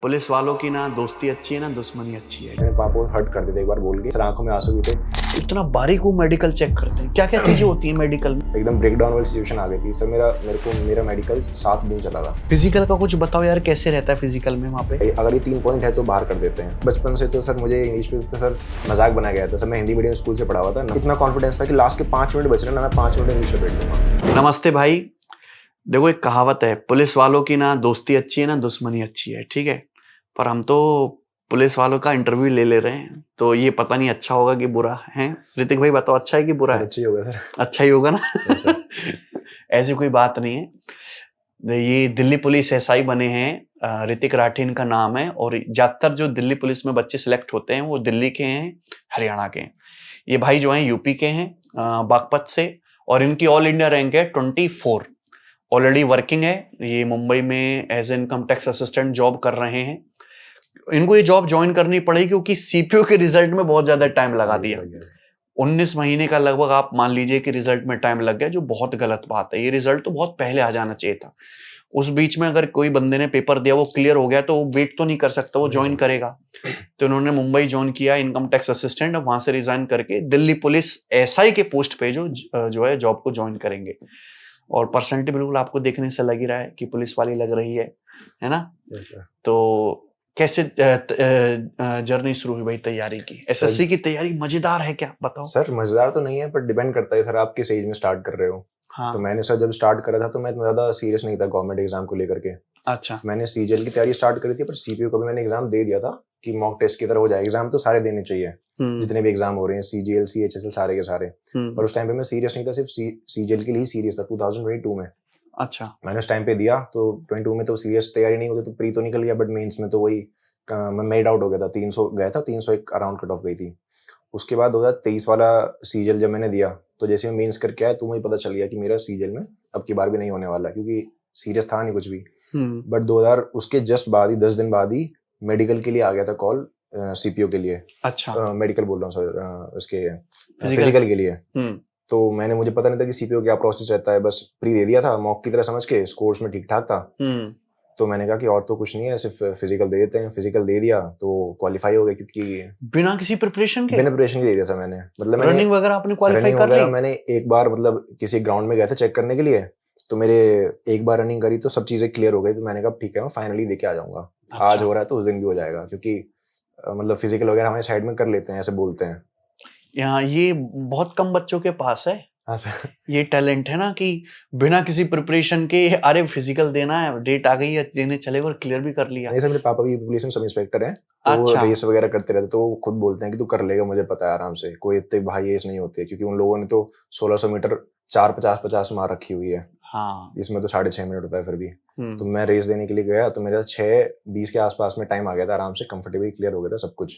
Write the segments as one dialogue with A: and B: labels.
A: Police वालों की ना दोस्ती अच्छी है ना दुश्मनी अच्छी है।
B: मेरे पापा को हर्ट कर देते एक बार बोल के, सर आंखों में आंसू भी थे।
A: इतना बारीक वो मेडिकल चेक करते हैं, क्या क्या चीजें होती हैं मेडिकल में।
B: एकदम ब्रेकडाउन वाली सिचुएशन आ गई थी सर। मेरा मेडिकल 7 दिन चला था।
A: फिजिकल का कुछ बताओ यार, कैसे रहता है फिजिकल में वहाँ पे।
B: अगर ये 3 पॉइंट है तो बाहर कर देते हैं। बचपन से तो सर मुझे इंग्लिश पे तो सर मजाक बनाया गया था सर। मैं हिंदी मीडियम स्कूल से पढ़ा हुआ था। इतना कॉन्फिडेंस था कि लास्ट के 5 मिनट बच रहे ना, मैं 5 मिनट इंग्लिश में बैठ लूंगा।
A: नमस्ते भाई। देखो एक कहावत है, पुलिस वालों की ना दोस्ती अच्छी है ना दुश्मनी अच्छी है, ठीक है। पर हम तो पुलिस वालों का इंटरव्यू ले रहे हैं, तो ये पता नहीं अच्छा होगा कि बुरा है। ऋतिक भाई बताओ, अच्छा है कि बुरा
B: सर
A: है।
B: अच्छी होगा सर।
A: अच्छा ही होगा ना।
B: Yes, sir.
A: ऐसी कोई बात नहीं है। ये दिल्ली पुलिस एसआई बने हैं, ऋतिक राठी इनका नाम है। और ज्यादातर जो दिल्ली पुलिस में बच्चे सिलेक्ट होते हैं वो दिल्ली के हैं, हरियाणा के हैं। ये भाई जो हैं यूपी के हैं, बागपत से। और इनकी ऑल इंडिया रैंक है 24। ऑलरेडी वर्किंग है ये मुंबई में, as income tax assistant job कर रहे हैं। इनको ये जॉब ज्वाइन करनी पड़ी क्योंकि सीपीओ के रिजल्ट में बहुत ज्यादा टाइम लगा दिया। 19 महीने का लगभग आप मान लीजिए कि रिजल्ट में टाइम लग गया, जो बहुत गलत बात है। ये रिजल्ट तो बहुत पहले आ जाना चाहिए था। उस बीच में अगर कोई बंदे ने पेपर दिया, वो क्लियर हो गया, तो वो वेट तो नहीं कर सकता, वो ज्वाइन करेगा। तो इन्होंने मुंबई ज्वाइन किया इनकम टैक्स असिस्टेंट, वहां से रिजाइन करके दिल्ली पुलिस एसआई के पोस्ट पे जो है जॉब को ज्वाइन करेंगे। और पर्सनैलिटी बिल्कुल आपको देखने से लग ही रहा है कि पुलिस वाली लग रही है ना।
B: Yes, sir.
A: तो कैसे जर्नी शुरू हुई भाई तैयारी की? एसएससी की तैयारी मजेदार है क्या, बताओ।
B: सर मजेदार तो नहीं है, पर डिपेंड करता है सर आप किस एज में स्टार्ट कर रहे हो।
A: हाँ।
B: तो मैंने सर जब स्टार्ट करा था तो मैं इतना ज्यादा सीरियस नहीं था गवर्नमेंट एग्जाम को लेकर के।
A: अच्छा।
B: मैंने सीजीएल की तैयारी स्टार्ट करी थी, पर सीपीओ का भी मैंने एग्जाम दे दिया था कि मॉक टेस्ट की तरह हो जाए। एग्जाम तो सारे देने चाहिए, जितने भी एग्जाम हो रहे हैं, सीजीएल सीएचएसएल सारे के सारे। पर उस टाइम पे मैं सीरियस नहीं था, सिर्फ सीजीएल के लिए ही सीरियस था 2022 में।
A: अच्छा।
B: मैंने उस टाइम पे दिया तो 22 में तो सीरियस तैयारी नहीं होती, तो प्री तो निकल गया, बट मेंस में तो वही मैं मेड आउट हो गया था। 300 गया था, 301 अराउंड कट ऑफ गई थी। उसके बाद 2023 वाला सीजीएल जब मैंने दिया, तो जैसे मैं मेंस करके आया तो मुझे पता चल गया कि मेरा सीजीएल में अब की बार भी नहीं होने वाला, क्योंकि सीरियस था नहीं कुछ भी। बट 2000 उसके जस्ट बाद ही 10 दिन बाद ही मेडिकल के लिए आ गया था कॉल, सीपीओ के लिए।
A: अच्छा।
B: मेडिकल बोल रहा हूँ सर, उसके फिजिकल के लिए। तो मुझे पता नहीं था कि सीपीओ क्या प्रोसेस रहता है, बस प्री दे दिया था मॉक की तरह समझ के, स्कोर्स में ठीक ठाक था। तो मैंने कहा कि और तो कुछ नहीं है, सिर्फ फिजिकल दे देते हैं। फिजिकल दे दिया तो क्वालिफाई हो गया, क्योंकि
A: बिना किसी प्रिपरेशन के,
B: बिना प्रिपरेशन के दे दिया था मैंने। मतलब मैंने
A: रनिंग वगैरह आपने क्वालिफाई कर ली?
B: मैंने एक बार मतलब किसी ग्राउंड में गया था चेक करने के लिए, तो मेरे एक बार रनिंग करी तो सब चीजें क्लियर हो गई। तो मैंने कहा ठीक है, मैं फाइनली दे के आ जाऊंगा।
A: अच्छा।
B: आज हो रहा है तो उस दिन भी हो जाएगा, क्योंकि मतलब फिजिकल वगैरह हमारे साइड में कर लेते हैं, ऐसे बोलते हैं।
A: यहाँ ये बहुत कम बच्चों के पास है।
B: हाँ सर।
A: ये टैलेंट है ना कि बिना किसी प्रिपरेशन के, अरे फिजिकल देना है, डेट आ गई है, देने चले और क्लियर भी कर लिया।
B: नहीं सर, मेरे पापा भी पुलिस में सब इंस्पेक्टर हैं, तो वो
A: अच्छा।
B: रेस वगैरह करते रहते, तो वो खुद बोलते हैं कि तू कर लेगा, मुझे पता है आराम से। कोई इतने भाई रेस नहीं होती है, क्योंकि उन लोगों ने तो 1600 मीटर 4:50-50 मार रखी हुई है।
A: हाँ।
B: इसमें तो 6.5 मिनट होता है फिर भी। तो मैं रेस देने के लिए गया तो मेरा 6:20 के आसपास में टाइम आ गया था, आराम से कंफर्टेबली क्लियर हो गया था सब कुछ।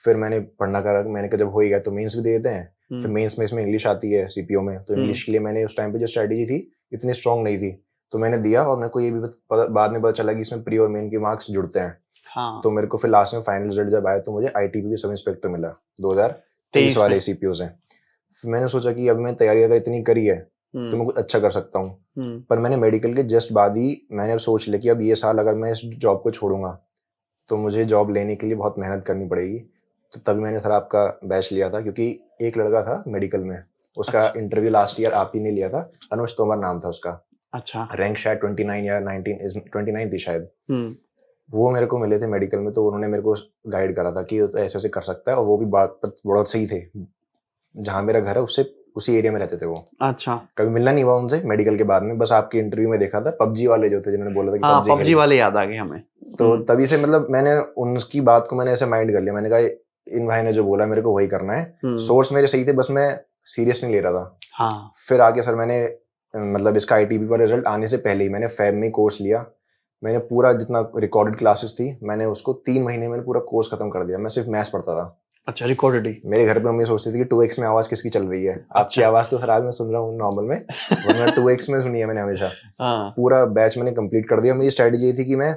B: फिर मैंने पढ़ना करा, मैंने कहा जब हो ही गया तो मेंस भी दे देते हैं। फिर मेंस में इसमें इंग्लिश आती है सीपीओ में, तो इंग्लिश के लिए मैंने उस टाइम पे जो स्ट्रेटेजी थी इतनी स्ट्रांग नहीं थी, तो मैंने दिया। और मेरे को ये भी बाद में पता चला कि इसमें प्री और मेन के मार्क्स जुड़ते हैं।
A: हाँ।
B: तो मेरे को फिर लास्ट में फाइनल रिजल्ट जब आया तो मुझे आईटीबी सब इंस्पेक्टर मिला 2023 वाले सीपीओ से। फिर मैंने सोचा कि अब मैं तैयारी अगर इतनी करी है तो मैं कुछ अच्छा कर सकता हूँ। पर मैंने मेडिकल के जस्ट बाद ही मैंने अब सोच लिया कि अब ये साल अगर मैं इस जॉब को छोड़ूंगा तो मुझे जॉब लेने के लिए बहुत मेहनत करनी पड़ेगी। तो तभी मैंने सर आपका बैच लिया था, क्योंकि एक लड़का था मेडिकल में, उसका इंटरव्यू लास्ट ईयर आप ही ने लिया था, अनुज तोमर नाम था उसका।
A: अच्छा।
B: रैंक शायद 29 या 29 थी शायद। वो मेरे को मिले थे मेडिकल में, तो उन्होंने मेरे को गाइड करा था कि तो ऐसे ऐसे कर सकता है। और वो भी बहुत सही थे, जहाँ मेरा घर है उससे उसी एरिया में रहते थे वो।
A: अच्छा।
B: कभी मिलना नहीं हुआ उनसे मेडिकल के बाद में, बस आपके इंटरव्यू में देखा था। पबजी वाले जो थे जिन्होंने बोला था कि
A: हाँ, पबजी वाले याद आ गए हमें।
B: तो तभी से मतलब मैंने उनकी बात को मैंने ऐसे माइंड कर लिया। मैंने कहा इन भाई ने जो बोला मेरे को वही करना है। सोर्स मेरे सही थे, बस मैं सीरियस नहीं ले रहा था।
A: हाँ।
B: फिर आके सर मैंने मतलब इसका आईटीबी पर रिजल्ट आने से पहले ही मैंने फैब में कोर्स लिया। मैंने पूरा जितना रिकॉर्डेड क्लासेस थी मैंने उसको 3 महीने में पूरा कोर्स खत्म कर दिया। मैं सिर्फ मैथ्स पढ़ता था।
A: अच्छा, रिकॉर्डेड ही?
B: मेरे घर पे मम्मी सोचती थी कि 2x में आवाज किसकी चल रही है। आपकी आवाज तो सर आज मैं सुन रहा हूँ नॉर्मल में, वरना 2x में सुनी है मैंने हमेशा। पूरा बैच मैंने कंप्लीट कर दिया। मेरी स्ट्रेटेजी ये थी कि मैं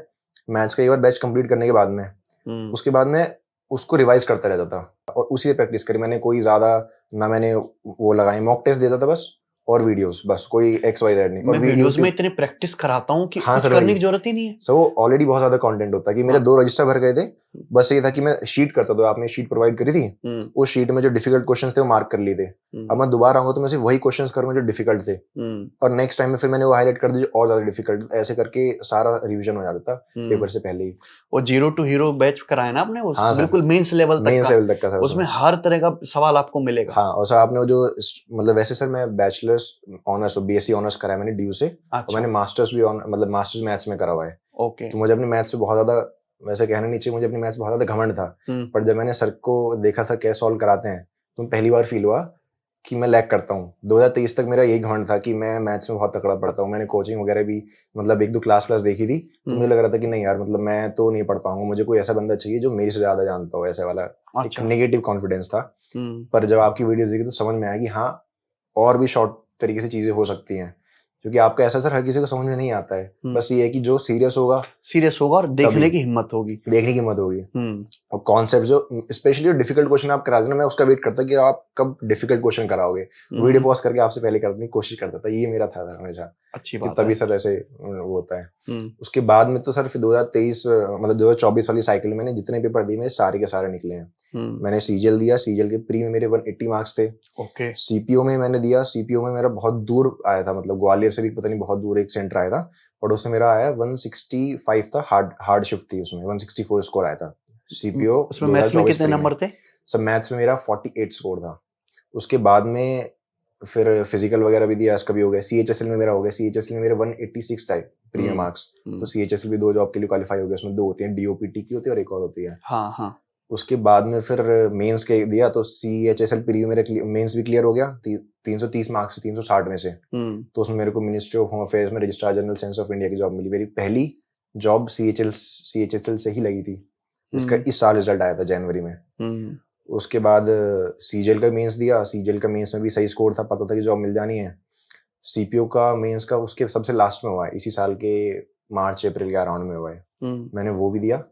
B: मैथ्स का एक बार बैच कंप्लीट करने के बाद में उसके बाद में उसको रिवाइज करता रहता था और उसी से प्रैक्टिस करी मैंने। कोई ज्यादा ना मैंने वो लगाई, मॉक टेस्ट देता था बस, और वीडियोस, बस कोई XYZ नहीं।
A: मैं वीडियोस में इतनी प्रैक्टिस कराता हूँ कि कुछ करने की जरूरत ही नहीं है।
B: सो वो ऑलरेडी बहुत ज्यादा कंटेंट होता है कि मेरे 2 रजिस्टर भर गए थे, बस ये था कि मैं शीट करता था, आपने शीट प्रोवाइड करी थी, उस शीट में जो डिफिकल्ट क्वेश्चंस थे वो मार्क कर लिए थे। अब मैं दोबारा आऊंगा तो मैं सिर्फ वही क्वेश्चंस करूंगा जो डिफिकल्ट थे, और नेक्स्ट टाइम में फिर मैंने वो हाईलाइट कर दिया और ज्यादा डिफिकल्ट, ऐसे करके सारा रिवीजन हो जाता था पेपर से पहले ही।
A: और 0 to Hero बैच कराया ना आपने, बिल्कुल मेंस लेवल तक का सर, उसमें हर तरह का सवाल आपको मिलेगा।
B: हाँ, और सर आपने जो मतलब वैसे सर मैं बैचलर्स ऑनर्स और BSc ऑनर्स कराया मैंने DU से, और मैंने मास्टर्स भी मतलब मास्टर्स मैथ्स में करा हुआ है। तो मुझे अपने मैथ्स पे बहुत ज्यादा, वैसे कहना नहीं चाहिए, मुझे अपनी मैथ्स बहुत ज्यादा घमंड था, पर जब मैंने सर को देखा सर कैसे सॉल्व कराते हैं तो पहली बार फील हुआ कि मैं लैग करता हूँ। 2023 तक मेरा यही घमंड था कि मैं मैथ्स में बहुत तकड़ा पढ़ता हूँ। मैंने कोचिंग वगैरह भी मतलब 1-2 क्लास देखी थी, तो मुझे लग रहा था कि नहीं यार, मतलब मैं तो नहीं पढ़ पाऊंगा, मुझे कोई ऐसा बंदा चाहिए जो मेरे से ज्यादा जानता हो, ऐसा वाला एक नेगेटिव कॉन्फिडेंस था। पर जब आपकी वीडियोस देखी तो समझ में आया कि हाँ, और भी शॉर्ट तरीके से चीजें हो सकती हैं, क्योंकि आपका ऐसा सर हर किसी को समझ में नहीं आता है। बस ये है कि जो सीरियस होगा और देखने की हिम्मत होगी, और कॉन्सेप्ट जो स्पेशली जो डिफिकल्ट क्वेश्चन आप करा देना, मैं उसका वेट करता कि आप कब डिफिकल्ट क्वेश्चन कराओगे, वीडियो पॉज करके आपसे पहले करने की कोशिश करता था। ये मेरा था सर हमेशा, अच्छी बात तभी सर ऐसे वो होता है। उसके बाद में तो सर फिर 2023 मतलब 2024 वाली साइकिल में मैंने जितने पेपर दिए मेरे सारे के सारे निकले हैं। मैंने सीजीएल दिया, सीजीएल के प्री में मेरे 180 मार्क्स थे। सीपीओ में मैंने दिया, सीपीओ में मेरा बहुत दूर आया था, मतलब ग्वालियर से भी पता नहीं बहुत दूर एक सेंटर आया था, और उसमें मेरा आया 165 था, हार्ड शिफ्ट थी उसमें, 164 स्कोर आया था सीपीओ।
A: उसमें मैथ्स में कितने नंबर थे?
B: सब मैथ्स में मेरा 48 स्कोर था। उसके बाद में फिर फिजिकल वगैरह भी दिया, इसका भी हो गया। CHSL में मेरा हो गया, CHSL में मेरे 186 था प्री में मार्क्स, तो CHSL भी 2 जॉब के लिए क्वालिफाई हो गया। उसमें 2 होती हैं, DOPT की होती है और एक और होती है। हाँ। उसके बाद में फिर मेंस के दिया, तो CHSL प्री में मेरा मेंस भी क्लियर हो गया 330 मार्क्स से 360 में से। तो उसमें मेरे को मिनिस्ट्री ऑफ होम अफेयर्स में registrar general sense of India की जॉब मिली। मेरी पहली जॉब CHSL से ही लगी थी। इसका इस साल रिजल्ट आया था जनवरी में। उसके बाद सीजीएल का मेंस दिया, सीजीएल का मेंस में भी सही स्कोर था, पता था कि जॉब मिल जानी है। सीपीओ का मेंस का उसके सबसे लास्ट में हुआ है, इसी साल के मार्च अप्रैल के अराउंड में हुआ है। मैंने वो भी दिया।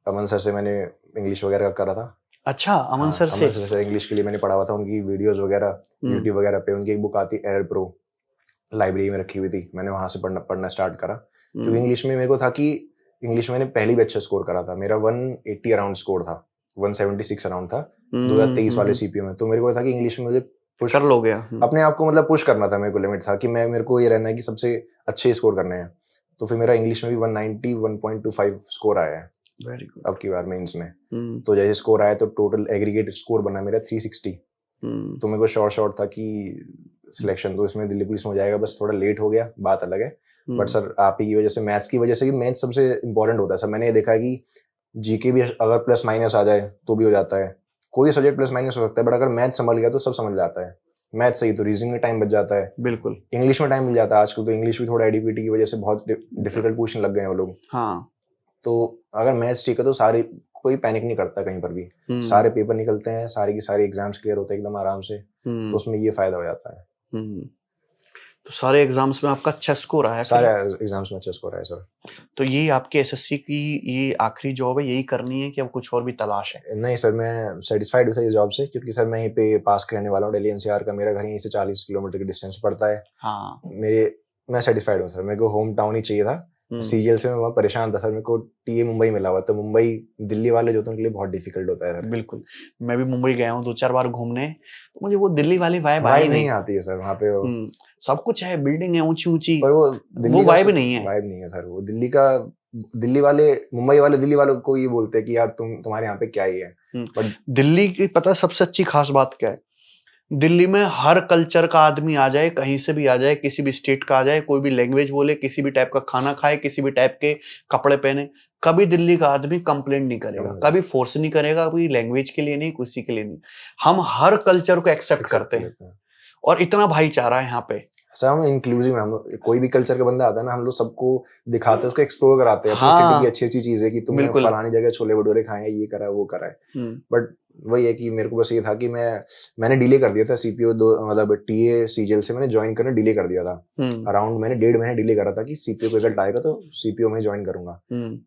B: अमन सर से मैंने इंग्लिश वगैरह करा था। अच्छा, अमन सर से इंग्लिश के लिए मैंने पढ़ा हुआ था, उनकी वीडियोस वगैरह यूट्यूब वगैरह पे। उनकी एक बुक आती एयर प्रो, लाइब्रेरी में रखी हुई थी, मैंने वहां से पढ़ना स्टार्ट करा। क्योंकि इंग्लिश में मेरे को था कि इंग्लिश में मैंने पहली भी अच्छा स्कोर करा था, मेरा 180 अराउंड स्कोर था, 176 अराउंड था 2023 वाले सीपीओ में। तो मेरे को था कि इंग्लिश में मुझे पुश कर लोगे, अपने आप को मतलब पुश करना था, मेरे को लिमिट था कि मेरे को ये रहना है कि सबसे अच्छे स्कोर करने हैं। तो फिर मेरा इंग्लिश में भी 190 स्कोर आया है वेरी गुड अब की बार मेंस में। तो जैसे स्कोर आया तो टोटल एग्रीगेट स्कोर बना मेरा 360। तो मेरे को शॉर्ट था कि सिलेक्शन तो इसमें दिल्ली पुलिस में हो जाएगा, बस थोड़ा लेट हो गया, बात अलग है। बट सर आप ही की वजह से, मैथ्स की वजह से, कि मैथ्स सबसे इंपॉर्टेंट होता है सर। मैंने ये देखा है कि जीके भी अगर प्लस माइनस आ जाए तो भी हो जाता है, कोई सब्जेक्ट प्लस माइनस हो सकता है, बट अगर मैथ्स संभल गया तो सब समझ जाता है। मैथ्स सही तो रीजनिंग में टाइम बच जाता है, बिल्कुल। इंग्लिश में टाइम मिल जाता है आजकल, तो इंग्लिश भी थोड़ा एडीपीटी की वजह से बहुत डिफिकल्ट क्वेश्चन लग गए हैं वो लोग। हाँ, तो अगर मैथ्स ठीक है तो सारे, कोई पैनिक नहीं करता कहीं पर भी, सारे पेपर निकलते हैं, सारे की सारे एग्जाम्स क्लियर होते हैं एकदम आराम से। तो उसमें ये फायदा हो जाता है। तो सारे एग्जाम्स में आपका अच्छा स्कोर आया? सारे एग्जाम्स में अच्छा स्कोर आया सर। तो ये आपके एसएससी की ये आखिरी जॉब है, यही करनी है कि अब कुछ और भी तलाश है? नहीं सर, मैं सेटिस्फाइड हूँ सर इस जॉब से, क्योंकि सर मैं यहीं पे पास के रहने वाला हूँ, दिल्ली NCR का। मेरा घर यहीं से 40 किलोमीटर की डिस्टेंस पड़ता है। हाँ, मैं सेटिस्फाइड हूँ सर, मेरे को होम टाउन ही चाहिए था। सीजीएल से मैं वहाँ परेशान था सर, मेरे को टीए मुंबई मिला हुआ, तो मुंबई दिल्ली वाले जो होते हैं उनके लिए बहुत डिफिकल्ट होता है सर। बिल्कुल, मैं भी मुंबई गया हूँ 2-4 बार घूमने, तो मुझे वो दिल्ली वाली वाइब नहीं आती है सर वहाँ पे। सब कुछ है, बिल्डिंग है ऊंची ऊंची, पर वो वाइब नहीं है सर। वो दिल्ली वाले, मुंबई वाले दिल्ली वालों को ये बोलते हैं कि यार तुम्हारे यहाँ पे क्या ही है। बट दिल्ली की पता है सबसे अच्छी खास बात क्या है? दिल्ली में हर कल्चर का आदमी आ जाए, कहीं से भी आ जाए, किसी भी स्टेट का आ जाए, कोई भी लैंग्वेज बोले, किसी भी टाइप का खाना खाए, किसी भी टाइप के कपड़े पहने, कभी दिल्ली का आदमी कंप्लेंट नहीं करेगा, कभी फोर्स नहीं करेगा, कभी लैंग्वेज के लिए नहीं, किसी के लिए नहीं। हम हर कल्चर को एक्सेप्ट करते हैं और इतना भाईचारा है यहाँ पे। सर हम इंक्लूसिव हैं, हम कोई भी कल्चर का बंदा आता है ना, हम लोग सबको दिखाते हैं, उसको एक्सप्लोर कराते हैं अपनी सिटी की अच्छी अच्छी चीजें, कि तुमने फलानी जगह छोले भटूरे खाए हैं, ये करा है वो करा है। बट वही है कि मेरे को बस ये था कि मैंने डिले कर दिया था सीपीओ मतलब टीए सीजीएल से मैंने ज्वाइन करना डिले कर दिया था। अराउंड मैंने 1.5 महीने डिले करा था कि सीपीओ का रिजल्ट आएगा तो सीपीओ में ज्वाइन करूंगा।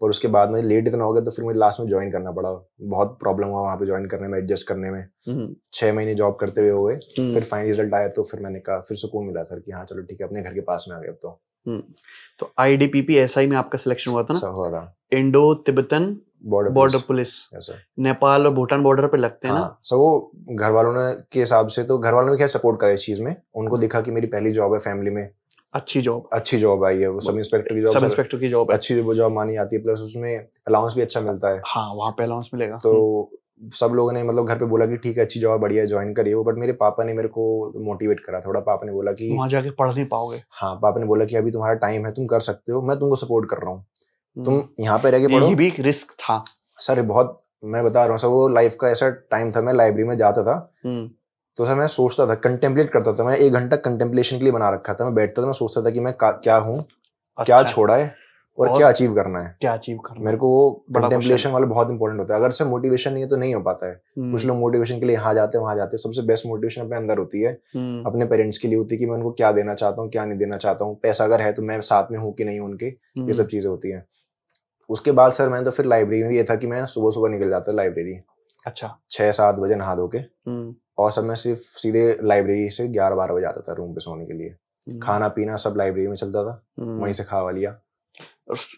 B: और उसके बाद मुझे लेट इतना हो गया तो फिर मुझे लास्ट में ज्वाइन करना पड़ा। बहुत प्रॉब्लम हुआ वहाँ पे ज्वाइन करने में, एडजस्ट करने में। 6 महीने जॉब करते हुए हो गए, फिर फाइनल रिजल्ट आया तो फिर मैंने कहा, फिर सुकून मिला सर कि हाँ चलो ठीक है, अपने घर के पास में आ गए अब
A: तो IDPP SI में आपका सिलेक्शन हुआ था ना?
B: सब हुआ था।
A: Indo Tibetan border police, Nepal और भूटान बॉर्डर पे लगते हैं ना?
B: सब वो घर वालों ने के हिसाब से तो घर वालों ने क्या सपोर्ट करा इस चीज में। उनको दिखा कि मेरी पहली जॉब है फैमिली में, अच्छी जॉब आई है, वो सब इंस्पेक्टर की जॉब है, अच्छी जॉब मानी जाती है, प्लस उसमें अलाउंस भी अच्छा मिलता है।
A: हाँ, वहाँ पे अलाउंस मिलेगा।
B: तो सब लोगों ने मतलब घर पे बोला कि ठीक है अच्छी जॉब बढ़िया ज्वाइन करिए वो। बट मेरे पापा ने मेरे को मोटिवेट करा थोड़ा। पापा ने बोला कि
A: वहाँ जाके पढ़ नहीं पाओगे।
B: हाँ, पापा ने बोला कि अभी तुम्हारा टाइम है, तुम कर सकते हो, मैं तुमको सपोर्ट कर रहा हूँ, तुम यहाँ पे रह के पढ़ो।
A: ये भी एक रिस्क था
B: सर, बहुत, मैं बता रहा हूँ सर, वो लाइफ का ऐसा टाइम था। मैं लाइब्रेरी में जाता था तो सर मैं सोचता था, कंटेम्पलेट करता था। मैं 1 घंटा कंटेम्पलेशन के लिए बना रखा था। मैं बैठता था, मैं सोचता था कि मैं क्या हूँ, क्या छोड़ा है और क्या अचीव करना है। मेरे को वो कंटेम्पलेशन वाला बहुत इंपॉर्टेंट होता है। अगर सर मोटिवेशन नहीं है तो नहीं हो पाता है। कुछ लोग मोटिवेशन के लिए यहाँ जाते हैं वहां जाते हैं। सबसे बेस्ट मोटिवेशन अपने अंदर होती है, अपने पेरेंट्स के लिए होती है कि मैं उनको क्या देना चाहता हूँ, क्या नहीं देना चाहता हूँ। पैसा अगर है तो मैं साथ में हूँ कि नहीं उनके, ये सब चीजें होती है। उसके बाद सर मैं तो फिर लाइब्रेरी में ये था कि मैं सुबह सुबह निकल जाता लाइब्रेरी।
A: अच्छा,
B: 6-7 बजे नहा धो के, और सब मैं सिर्फ सीधे लाइब्रेरी से 11-12 बजे आता था रूम पे सोने के लिए। खाना पीना सब लाइब्रेरी में चलता था, वहीं से खा लिया।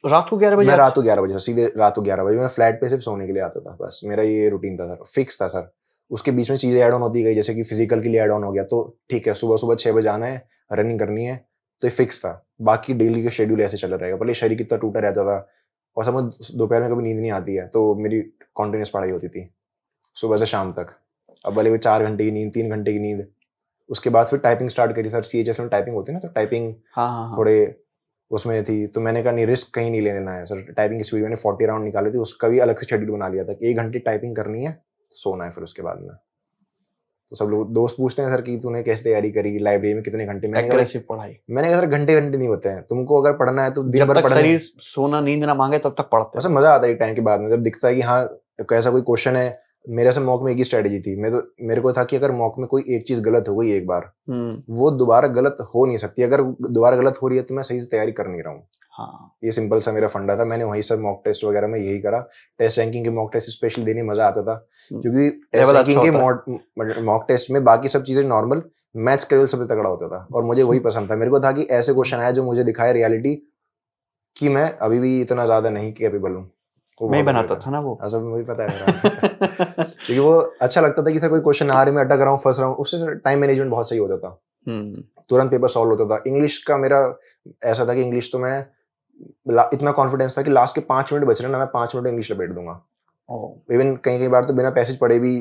A: रात को 11 बजे?
B: मैं रात को 11 बजे, सीधे रात को 11 बजे मैं फ्लैट पे सिर्फ सोने के लिए आता था। बस मेरा ये रूटीन था सर, फिक्स था सर। उसके बीच में चीजें ऐड ऑन होती गई, जैसे कि फिजिकल के लिए ऐड ऑन हो गया तो ठीक है, सुबह सुबह 6 बजे आना है, रनिंग करनी है, तो ये फिक्स था। बाकी डेली का शेड्यूल ऐसे चल रहेगा। भले शरीर कितना टूटा रहता था, और समझ दोपहर में कभी नींद नहीं आती है तो मेरी कॉन्टिन्यूस पढ़ाई होती थी सुबह से शाम तक। अब भले वो 4 घंटे की नींद, 3 घंटे की नींद। उसके बाद फिर टाइपिंग स्टार्ट करी सर। CHS में टाइपिंग होती है ना, तो टाइपिंग थोड़े उसमें थी, तो मैंने कहा नहीं, रिस्क कहीं नहीं लेना है सर। टाइपिंग की स्पीड मैंने 40 राउंड निकाली थी, उसका भी अलग से शेड्यूल बना लिया था कि 1 घंटे टाइपिंग करनी है, सोना है फिर उसके बाद में। तो सब लोग दोस्त पूछते हैं सर कि तूने कैसे तैयारी करी, लाइब्रेरी में कितने घंटे? मैंने कहा सर घंटे नहीं होते हैं, तुमको अगर पढ़ना है तो दिन भर पढ़ना है।
A: सोना नींद ना मांगे तब तक पढ़ते हैं।
B: मजा आता है टाइम के बाद में, जब दिखता है कि हाँ कैसा कोई क्वेश्चन है। मेरे से मॉक में एक ही स्ट्रेटेजी थी। मेरे को था कि अगर मॉक में कोई एक चीज गलत हो गई एक बार, वो दोबारा गलत हो नहीं सकती। अगर दोबारा गलत हो रही है तो मैं सही से तैयारी कर नहीं रहा हूँ। हाँ, ये सिंपल सा मेरा फंडा था। मैंने वही सब मॉक टेस्ट वगैरह में यही करा। टेस्ट रैंकिंग के मॉक टेस्ट स्पेशली देने मजा आता था, क्योंकि टेस्ट रैंकिंग के मॉक टेस्ट में बाकी सब चीजें नॉर्मल, मैथ्स का लेवल सबसे तगड़ा होता था और मुझे वही पसंद था। मेरे को था कि ऐसे क्वेश्चन आए जो मुझे दिखाए रियलिटी कि मैं अभी भी इतना ज्यादा नहीं कैपेबल हूँ।
A: मैं बनाता था ना वो,
B: ऐसा मुझे पता है क्योंकि वो अच्छा लगता था कि सर कोई क्वेश्चन आ रही, मैं अटक रहा हूँ, फंस रहा हूँ। उससे टाइम मैनेजमेंट बहुत सही होता था, तुरंत पेपर सॉल्व होता था। इंग्लिश का मेरा ऐसा था कि इंग्लिश तो मैं इतना कॉन्फिडेंस था कि लास्ट के 5 मिनट बच रहे ना, मैं 5 मिनट इंग्लिश लपेट दूंगा। इवन कई बार तो बिना पैसेज पढ़े भी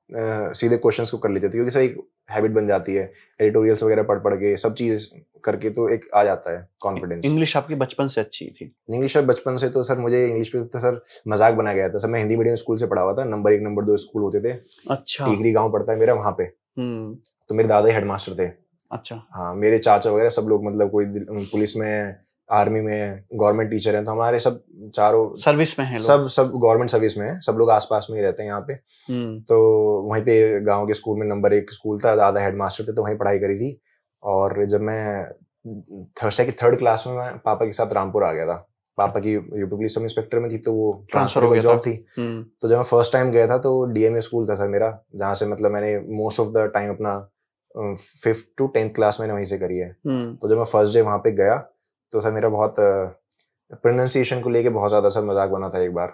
B: सीधे क्वेश्चंस को कर लेते थे, क्योंकि सर एक हैबिट बन जाती है, एडिटोरियल्स वगैरह पढ़ के सब चीज करके तो एक आ जाता है कॉन्फिडेंस।
A: इंग्लिश आपकी बचपन से अच्छी थी? इंग्लिश
B: बचपन से तो सर मुझे इंग्लिश पे तो सर मजाक बनाया गया था सर। मैं हिंदी मीडियम स्कूल से पढ़ा हुआ था, नंबर 1 नंबर 2 स्कूल होते थे।
A: अच्छा।
B: टीकरी गांव पड़ता है मेरा, वहां पे तो मेरे दादा हेडमास्टर थे।
A: अच्छा।
B: हाँ, मेरे चाचा वगैरह सब लोग मतलब कोई पुलिस में, आर्मी में, गवर्नमेंट टीचर हैं, तो हमारे सब चारों
A: सर्विस में हैं
B: लोग। सब गवर्नमेंट सर्विस में हैं, सब लोग आसपास में ही रहते हैं यहाँ पे। तो वहीं पे गांव के स्कूल में नंबर 1 स्कूल था, दादा हेडमास्टर थे, तो वहीं पढ़ाई करी थी। और जब मैं थर्ड क्लास में मैं पापा के साथ रामपुर आ गया था। पापा की यूपी पुलिस सब इंस्पेक्टर में थी, तो वो ट्रांसफर हो जॉब थी। तो जब मैं फर्स्ट टाइम गया था तो DMA स्कूल था सर मेरा, जहाँ से मतलब मैंने मोस्ट ऑफ द टाइम अपना 5th to 10th क्लास मैंने वहीं से करी है। तो जब मैं फर्स्ट डे वहाँ पे गया तो सर मेरा बहुत प्रोनाउंसिएशन को लेके बहुत ज्यादा सर मजाक बना था एक बार,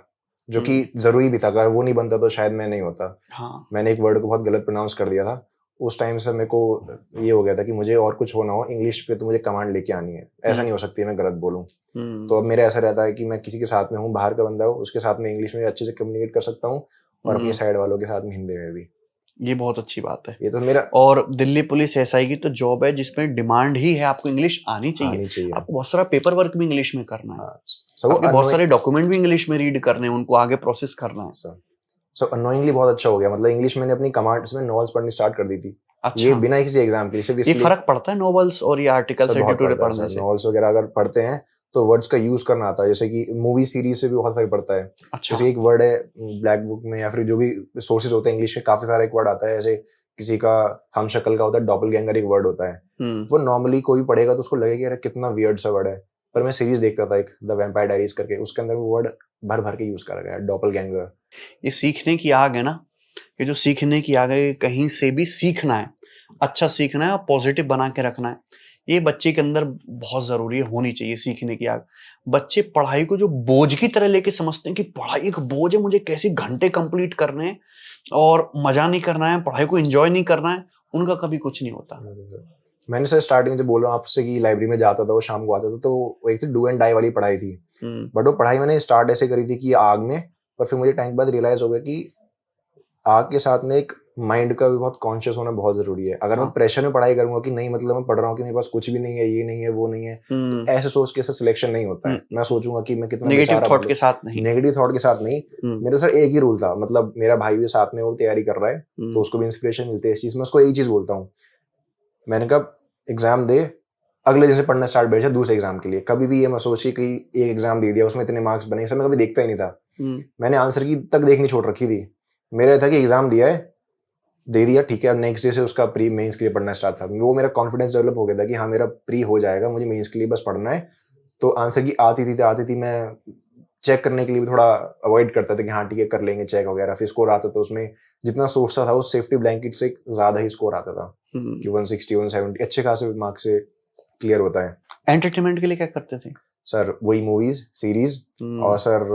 B: जो कि जरूरी भी था। अगर वो नहीं बनता तो शायद मैं नहीं होता। हाँ। मैंने एक वर्ड को बहुत गलत प्रोनाउंस कर दिया था। उस टाइम से मेरे को ये हो गया था कि मुझे और कुछ होना हो, इंग्लिश पे तो मुझे कमांड लेके आनी है, ऐसा नहीं हो सकती है मैं गलत बोलूं। तो अब मेरा ऐसा रहता है कि मैं किसी के साथ में हूँ, बाहर का बंदा हो, उसके साथ में इंग्लिश में अच्छे से कम्युनिकेट कर सकता हूँ, और अपनी साइड वालों के साथ में हिंदी में भी।
A: ये बहुत अच्छी बात है।
B: ये तो मेरा,
A: और दिल्ली पुलिस SI की तो जॉब है जिसमें डिमांड ही है आपको इंग्लिश आनी चाहिए। आपको बहुत सारा पेपर वर्क भी इंग्लिश में करना है। आपको बहुत सारे डॉक्यूमेंट भी इंग्लिश में रीड करने हैं, उनको आगे प्रोसेस करना है।
B: सो अनोइंगली बहुत अच्छा हो गया। मतलब इंग्लिश मैंने अपनी कमांड्स में नॉवेल्स पढ़नी स्टार्ट कर दी थी। अच्छा। ये बिना किसी एग्जाम के।
A: ये फर्क पड़ता है नॉवेल्स और ये आर्टिकल्स एडिटोरियल पढ़ने से?
B: नॉवेल्स वगैरह अगर पढ़ते हैं तो वर्ड्स का यूज करना आता है, जैसे कि मूवी सीरीज से भी बहुत फर्क पड़ता है।
A: अच्छा।
B: जैसे एक वर्ड है ब्लैक बुक में या फिर जो भी सोर्सेज होते हैं इंग्लिश में, काफी सारा एक वर्ड आता है, जैसे किसी का हम शक्ल का होता है, डॉपलगैंगर एक वर्ड होता है। वो नॉर्मली कोई पढ़ेगा तो उसको लगेगा यार कितना वियर्ड सा वर्ड है, पर मैं सीरीज देखता था एक द वैम्पायर डायरीज करके, उसके अंदर वो वर्ड भर भर के यूज करा गया, डॉपलगैंगर।
A: ये सीखने की आग है ना, ये जो सीखने की आग है, कहीं से भी सीखना है, अच्छा सीखना है और पॉजिटिव बना के रखना है, ये बच्चे के अंदर बहुत जरूरी है, होनी चाहिए सीखने की आग। बच्चे पढ़ाई को जो बोझ की तरह लेके समझते हैं कि पढ़ाई एक बोझ है, मुझे कैसे घंटे कंप्लीट करने हैं और मजा नहीं करना है, पढ़ाई को एंजॉय नहीं करना है, उनका कभी कुछ नहीं होता।
B: मैंने सर स्टार्टिंग में जो बोल रहा हूँ आपसे कि लाइब्रेरी में जाता था, वो शाम को आता था, तो वो एक तो डू एंड डाई वाली पढ़ाई थी। बट वो पढ़ाई मैंने स्टार्ट ऐसे करी थी कि आग में, पर फिर मुझे टाइम बाद रियलाइज हो गया कि आग के साथ में एक माइंड का भी बहुत कॉन्शियस होना बहुत जरूरी है। अगर मैं प्रेशर में पढ़ाई करूंगा कि नहीं मतलब मैं पढ़ रहा हूँ कि मेरे पास कुछ भी नहीं है, ये नहीं है, वो नहीं है, तो ऐसे सोच के सिलेक्शन नहीं होता है। मैं सोचूंगा कि मैं कितना
A: नेगेटिव थॉट के साथ नहीं,
B: नेगेटिव थॉट के साथ नहीं। मेरा सर एक ही रूल था, मतलब मेरा भाई भी साथ में वो तैयारी कर रहा है तो उसको भी इंस्पिरेशन मिलती है इस चीज में। उसको एक चीज बोलता हूँ, मैंने कहा एग्जाम दे, अगले दिन से पढ़ना स्टार्ट बैठ जाए दूसरे एग्जाम के लिए। कभी भी ये मैं सोची कि एक एग्जाम दे दिया उसमें इतने मार्क्स बने, सब मैं कभी देखता ही नहीं था। मैंने आंसर की तक देखनी छोड़ रखी थी। मेरा था कि एग्जाम दिया है, दे दिया, ठीक है, अब नेक्स्ट डे से उसका प्री मेंस के लिए पढ़ना स्टार्ट था। वो मेरा कॉन्फिडेंस डेवलप हो गया था कि हाँ मेरा प्री हो जाएगा, मुझे मेंस के लिए बस पढ़ना है। तो आंसर की आती थी, मैं चेक करने के लिए भी थोड़ा अवॉइड करता था कि हाँ ठीक है कर लेंगे चेक वगैरह। फिर स्कोर आता था उसमें जितना सोचता था उस सेफ्टी ब्लैंकेट से ज्यादा ही स्कोर आता था कि 160 170 अच्छे खासे मार्क्स से क्लियर होता है।
A: एंटरटेनमेंट के लिए क्या करते थे
B: सर? वही मूवीज सीरीज और सर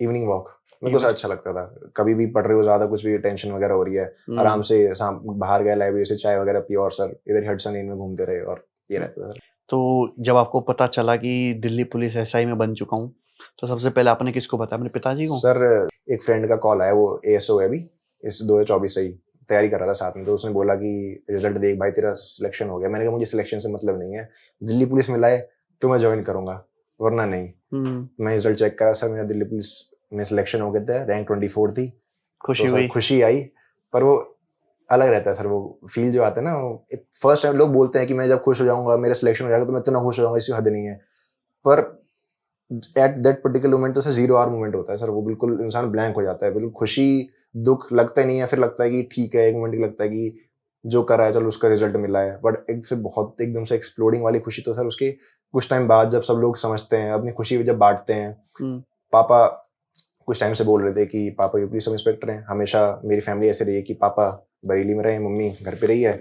B: इवनिंग वॉक मेरे को अच्छा लगता था। कभी भी पढ़ रहे हो ज्यादा, कुछ भी टेंशन वगैरह हो रही है, आराम से बाहर गए लाइब्रेरी से चाय वगैरह पिया और सर इधर हडसन लेन में घूमते रहे, और ये रहता था।
A: तो जब आपको पता चला कि दिल्ली पुलिस एसआई में बन चुका हूँ, तो सबसे पहले आपने किसको बताया? अपने पिताजी को?
B: सर एक फ्रेंड का कॉल आया, वो एएसओ है अभी, इस 2024 से ही तैयारी कर रहा था साथ में। तो उसने बोला कि रिजल्ट देख भाई तेरा सिलेक्शन हो गया। मैंने कहा मुझे सिलेक्शन से मतलब नहीं है, दिल्ली पुलिस में लाए तो मैं ज्वाइन करूंगा वरना नहीं। मैं रिजल्ट चेक करा सर, मेरा दिल्ली पुलिस में सिलेक्शन हो गया था, रैंक 24 थी।
A: खुशी
B: तो
A: हुई?
B: खुशी आई, पर वो अलग रहता है सर, वो फील जो आता है ना। फर्स्ट टाइम लोग बोलते हैं कि मैं जब खुश हो जाऊंगा, मेरा सिलेक्शन हो जाएगा तो मैं इतना खुश हो जाऊंगा, इसकी हद नहीं है। पर एट दैट पर्टिकुलर मोमेंट तो जीरो आवर मोमेंट होता है सर, वो बिल्कुल इंसान ब्लैंक हो जाता है, बिल्कुल खुशी दुख लगता ही नहीं है। फिर लगता है कि ठीक है, एक मोमेंट लगता है कि जो कर रहा है चलो उसका रिजल्ट मिला है। बट एक से बहुत एकदम से एक्सप्लोडिंग वाली खुशी तो सर उसके कुछ टाइम बाद जब सब लोग समझते हैं, अपनी खुशी जब बांटते हैं। पापा कुछ टाइम से बोल रहे थे कि पापा यूपी सब इंस्पेक्टर हैं, हमेशा मेरी फैमिली ऐसे रही है कि पापा बरेली में रहे, मम्मी घर पे रही है,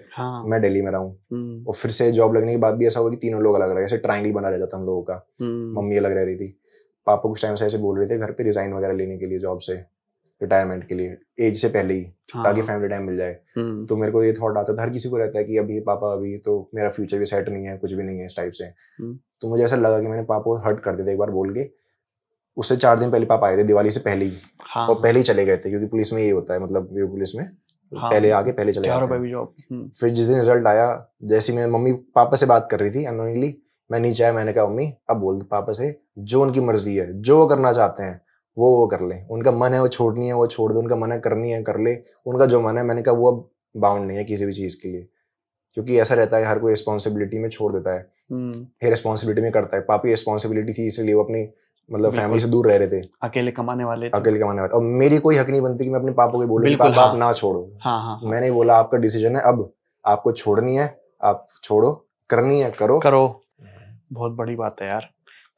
B: मैं दिल्ली में रहूं। और फिर से जॉब लगने के बाद भी ऐसा हुआ कि तीनों लोग अलग अलग, ऐसे ट्रायंगल बना रहता था हम लोगों का। मम्मी अलग रह रही थी, पापा कुछ टाइम से ऐसे बोल रहे थे घर पे रिजाइन वगैरह लेने के लिए जॉब से, रिटायरमेंट के लिए एज से पहले ही, ताकि फैमिली टाइम मिल जाए। तो मेरे को ये थॉट आता था, हर किसी को रहता है कि अभी पापा अभी तो मेरा फ्यूचर भी सेट नहीं है, कुछ भी नहीं है इस टाइप से। तो मुझे ऐसा लगा कि मैंने पापा को हर्ट कर दिया था एक बार बोल के। उससे 4 दिन पहले पापा आए थे, दिवाली से पहले ही। और पहले ही चले गए थे, क्योंकि पुलिस में ये होता है, मतलब वे पुलिस में पहले आके पहले चले जाते हैं। फिर जिस दिन रिजल्ट आया, जैसे मैं मम्मी पापा से बात कर रही थी अननोइंगली, मैं नीचे आया, मैंने कहा मम्मी अब बोल दो पापा से, जो उनकी मर्जी है, जो वो करना चाहते हैं वो कर ले, उनका मन है वो छोड़नी है वो छोड़ दो, उनका मन है करनी है कर ले, उनका जो मन है। मैंने कहा वो अब बाउंड नहीं है किसी भी चीज के लिए, क्योंकि ऐसा रहता है हर कोई रिस्पॉन्सिबिलिटी में छोड़ देता है, ये रिस्पॉन्सिबिलिटी में करता है। पापी रिस्पॉन्सिबिलिटी थी, इसलिए वो अपनी मतलब फैमिली से दूर रह रहे थे,
A: अकेले कमाने वाले थे।
B: अकेले कमाने वाले। और मेरी कोई हक नहीं बनती कि मैं अपने पापा को बोलूं कि पापा आप ना छोड़ो। मैंने बोला आपका डिसीजन है, अब आपको छोड़नी है आप छोड़ो, करनी है करो।
A: बहुत बड़ी बात है यार।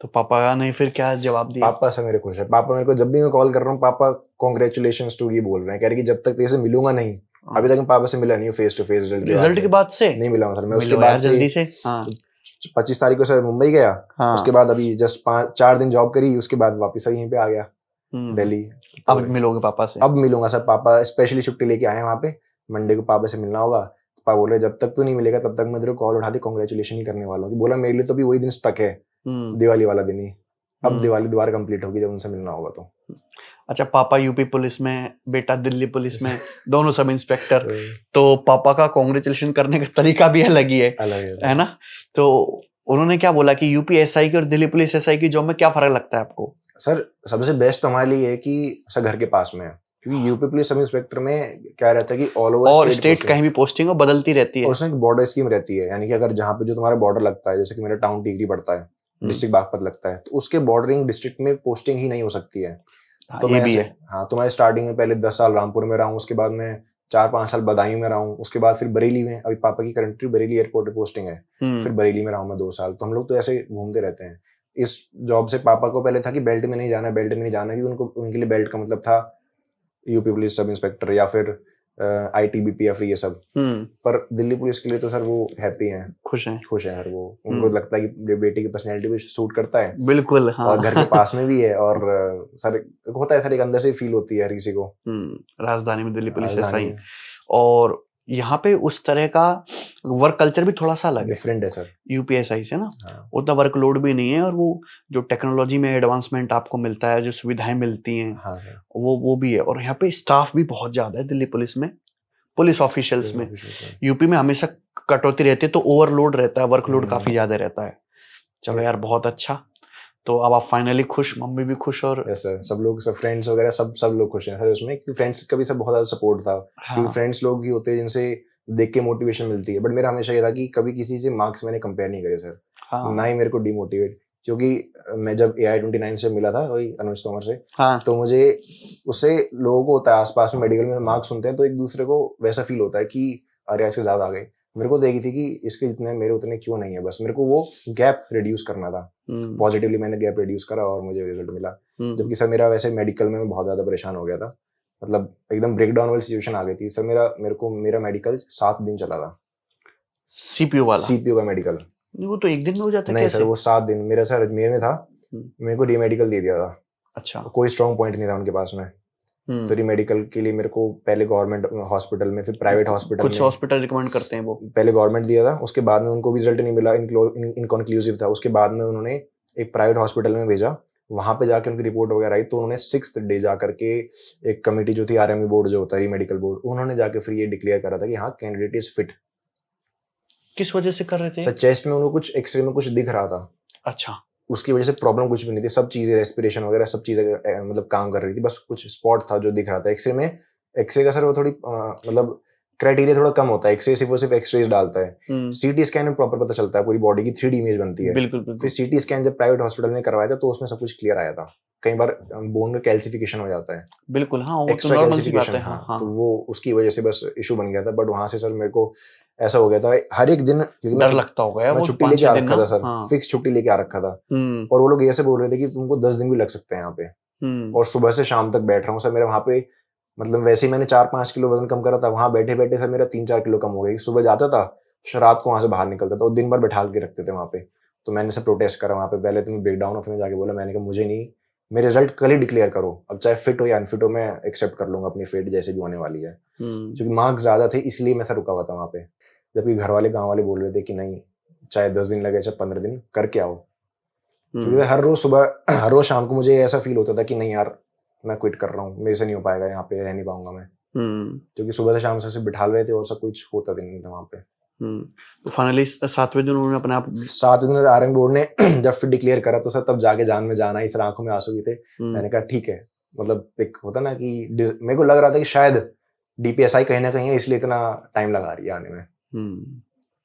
A: तो पापा ने फिर क्या जवाब दिया?
B: पापा से मेरे खुश है। पापा मेरे को जब भी मैं कॉल कर रहा हूँ, पापा कांग्रेचुलेशंस टू ये बोल रहे हैं, कह रहे कि जब तक तेरे से मिलूंगा नहीं। अभी तक मैं पापा से मिला नहीं हूँ फेस टू फेस,
A: रिजल्ट के बाद से
B: नहीं मिला हूँ सर मैं। उसके बाद
A: जल्दी से
B: 25 तारीख को सर मुंबई गया, उसके बाद अभी जस्ट 4 दिन जॉब करी, उसके बाद वापस यहीं पे आ गया दिल्ली।
A: अब मिलोगे पापा से?
B: अब मिलूंगा सर, पापा स्पेशली छुट्टी लेके आए हैं वहाँ पे, मंडे को पापा से मिलना होगा। पापा बोल रहे जब तक तू नहीं मिलेगा तब तक मैं तेरे को कॉल उठा के कांग्रेचुलेशन ही करने वाला हूँ। बोला मेरे लिए तो भी वही दिन स्टक है, दिवाली वाला दिन ही। अब दिवाली दोबारा कंप्लीट होगी जब उनसे मिलना होगा तो।
A: अच्छा, पापा यूपी पुलिस में, बेटा दिल्ली पुलिस में, दोनों सब इंस्पेक्टर। तो पापा का कांग्रेचुलेशन करने का तरीका भी अलग ही है ना? तो उन्होंने क्या बोला कि यूपी एसआई की और दिल्ली पुलिस एसआई की जॉब में क्या फर्क लगता है आपको?
B: सर सबसे बेस्ट तो हमारे लिए है कि सर घर के पास में है, क्योंकि यूपी पुलिस सब इंस्पेक्टर में क्या रहता है कि ऑल ओवर
A: स्टेट कहीं भी पोस्टिंग बदलती रहती है,
B: और उसमें एक बॉर्डर स्कीम रहती है। यानी कि अगर जहाँ पे जो तुम्हारा बॉर्डर लगता है, जैसे कि मेरा टाउन टिकरी पड़ता है, डिस्ट्रिक्ट बागपत लगता है, तो उसके बॉर्डरिंग डिस्ट्रिक्ट में पोस्टिंग ही नहीं हो सकती है।
A: हाँ,
B: तो
A: ये
B: मैं
A: भी
B: ऐसे,
A: है।
B: हाँ, तो मैं स्टार्टिंग में पहले 10 साल रामपुर में रहा हूँ, उसके बाद मैं 4-5 साल बदायूं में रहा हूँ, उसके बाद फिर बरेली में, अभी पापा की करंटली बरेली एयरपोर्ट पे पोस्टिंग है, फिर बरेली में रहा हूँ मैं 2 साल। तो हम लोग तो ऐसे घूमते रहते हैं। इस जॉब से पापा को पहले था कि बेल्ट में नहीं जाना, बेल्ट में नहीं जाना, क्योंकि उनको, उनके लिए बेल्ट का मतलब था यूपी पुलिस सब इंस्पेक्टर या फिर ITBP ये सब। पर दिल्ली पुलिस के लिए तो सर वो हैप्पी हैं, खुश हैं हर वो। उनको लगता है कि बेटी की पर्सनैलिटी भी सूट करता है,
A: बिल्कुल। हाँ।
B: और घर के पास में भी है, और सर होता है सर, एक अंदर से फील होती है हर किसी को।
A: राजधानी में दिल्ली पुलिस ऐसा
B: राजधानी
A: ही। और यहाँ पे उस तरह का वर्क कल्चर भी थोड़ा सा अलग है,
B: डिफरेंट है सर
A: यूपीएसआई से ना।
B: हाँ।
A: उतना वर्कलोड भी नहीं है, और वो जो टेक्नोलॉजी में एडवांसमेंट आपको मिलता है, जो सुविधाएं मिलती हैं,
B: हाँ सर,
A: वो भी है। और यहाँ पे स्टाफ भी बहुत ज्यादा है दिल्ली पुलिस में, पुलिस ऑफिशियल्स में। यूपी में हमेशा कटौती रहती है, तो ओवरलोड रहता है, वर्कलोड काफी ज्यादा रहता है। चलो यार, बहुत अच्छा। तो अब आप फाइनली खुश, मम्मी भी खुश, और
B: यस सर, सब लोग, सब फ्रेंड्स वगैरह सब लोग खुश हैं सर उसमें, क्योंकि फ्रेंड्स का भी सब बहुत ज्यादा सपोर्ट था। क्योंकि फ्रेंड्स लोग ही होते हैं जिनसे देख के मोटिवेशन मिलती है। बट मेरा हमेशा ये था कि कभी किसी से मार्क्स मैंने कंपेयर नहीं करे सर, ना ही मेरे को डिमोटिवेट। क्योंकि मैं जब AI-29 से मिला था, वही अनुज तोमर से, तो मुझे उससे, लोगों को होता है आसपास में मेडिकल में मार्क्स सुनते हैं तो एक दूसरे को वैसा फील होता है कि अरे इसके ज्यादा आ गए। मेरे को देखी थी कि इसके जितने मेरे उतने क्यों नहीं है, बस मेरे को वो गैप रिड्यूस करना था। पॉजिटिवली मैंने गैप रिड्यूस करा और मुझे रिजल्ट मिला। जबकि सर मेरा वैसे मेडिकल में मैं बहुत ज्यादा परेशान हो गया था, मतलब एकदम ब्रेकडाउन वाली सिचुएशन आ गई थी सर। मेरा मेडिकल 7 दिन चला था,
A: सीपीयू वाला,
B: सीपीयू का मेडिकल।
A: वो तो एक दिन में हो जाता है।
B: नहीं सर, वो 7 दिन मेरा सर अजमेर में था, मेरे को रीमेडिकल दे दिया था।
A: अच्छा।
B: कोई स्ट्रॉन्ग पॉइंट नहीं था उनके पास में। तो रीमेडिकल के लिए मेरे को पहले गवर्नमेंट हॉस्पिटल में, फिर प्राइवेट हॉस्पिटल में,
A: कुछ हॉस्पिटल रिकमेंड करते हैं वो, पहले
B: गवर्नमेंट दिया था, उसके बाद में उनको भी रिजल्ट नहीं मिला, इनकॉन्क्लूसिव था। उसके बाद में उन्होंने एक प्राइवेट हॉस्पिटल में भेजा, वहां पे जाके उनकी रिपोर्ट वगैरह आई, तो उन्होंने 6th डे जा करके एक कमेटी जो थी, RME बोर्ड जो होता है, मेडिकल बोर्ड, उन्होंने जाके फिर ये डिक्लेयर करा था कि हाँ कैंडिडेट इज फिट।
A: किस वजह से कर रहे थे
B: सर? चेस्ट में उनको कुछ एक्सरे में कुछ दिख रहा था।
A: अच्छा।
B: उसकी वजह से प्रॉब्लम कुछ भी नहीं थी, सब चीजें रेस्पिरेशन वगैरह सब चीजें मतलब काम कर रही थी, बस कुछ स्पॉट था जो दिख रहा था एक्सरे में। एक्सरे का सर वो थोड़ी मतलब क्राइटेरिया थोड़ा कम होता है, एक्सरे सिर्फ एक्सरेज डालता है। CT स्कैन में प्रॉपर पता चलता है, पूरी बॉडी की 3D इमेज बनती है।
A: बिल्कुल।
B: फिर CT स्कैन जब प्राइवेट हॉस्पिटल में करवाया था तो उसमें सब कुछ क्लियर आया था। कई बार बोन में कैल्सिफिकेशन हो जाता है,
A: बिल्कुल। हाँ, वो
B: एक्स्ट्रा
A: तो नॉर्मल सी बात
B: कैल्सिफिकेशन।
A: है। हाँ।
B: तो वो उसकी वजह से बस इशू बन गया था। बट वहां से सर मेरे को ऐसा हो गया था, हर एक दिन, क्योंकि
A: डर लगता होगा यार,
B: मैं
A: वो
B: छुट्टी लेके आ रखा था सर,
A: हाँ।
B: फिक्स छुट्टी लेके आ रखा था। और वो लोग ऐसे बोल रहे थे कि तुमको 10 दिन भी लग सकते हैं यहाँ पे। और सुबह से शाम तक बैठ रहा हूँ सर। मेरा वहां पे मतलब वैसे ही मैंने 4-5 किलो वजन कम करा था, वहां बैठे बैठे सर मेरा 3-4 किलो कम हो गया। सुबह जाता था, रात को वहां से बाहर निकलता था, और दिन भर बैठा के रखते थे वहां पे। तो मैंने सब प्रोटेस्ट करा वहां पे। पहले तो मैं ब्रेकडाउन ऑफ में जाके बोला, मैंने कहा मुझे नहीं, मेरे रिजल्ट कल ही डिक्लेयर करो, अब चाहे फिट हो या अनफिट हो, मैं एक्सेप्ट कर लूंगा अपनी फेट जैसे भी होने वाली है। क्योंकि मार्क्स ज्यादा थे इसलिए मैं सर रुका हुआ था वहां पे। जबकि घर वाले, गाँव वाले बोल रहे थे कि नहीं, चाहे 10 दिन लगे चाहे 15 दिन करके आओ। क्योंकि हर रोज सुबह, हर रोज शाम को मुझे ऐसा फील होता था कि नहीं यार, मैं क्विट कर रहा हूँ, मेरे से नहीं हो पाएगा, यहाँ पे रह नहीं पाऊंगा मैं। क्योंकि सुबह से शाम से सिर्फ बिठा रहे थे और सब कुछ होता दिन नहीं था वहां पे।
A: तो फाइनली 7वें दिन उन्होंने अपने आप,
B: 7वें दिन RME बोर्ड ने जब फिर डिक्लेयर करा तो सर तब जाके जान में जाना, इस आंखों में आंसू भी थे। मैंने कहा ठीक है, मतलब एक होता ना कि मेरे को लग रहा था कि शायद DPSI कहीं ना कहीं है, इसलिए इतना टाइम लगा रही है आने में।